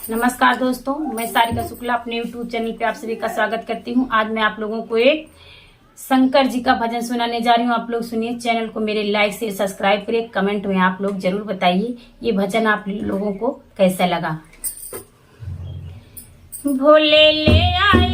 नमस्कार दोस्तों, मैं सारिका शुक्ला अपने यूट्यूब चैनल पे आप सभी का स्वागत करती हूँ। आज मैं आप लोगों को एक शंकर जी का भजन सुनाने जा रही हूँ। आप लोग सुनिए। चैनल को मेरे लाइक से सब्सक्राइब करिए। कमेंट में आप लोग जरूर बताइए ये भजन आप लोगों को कैसा लगा। भोले ले आए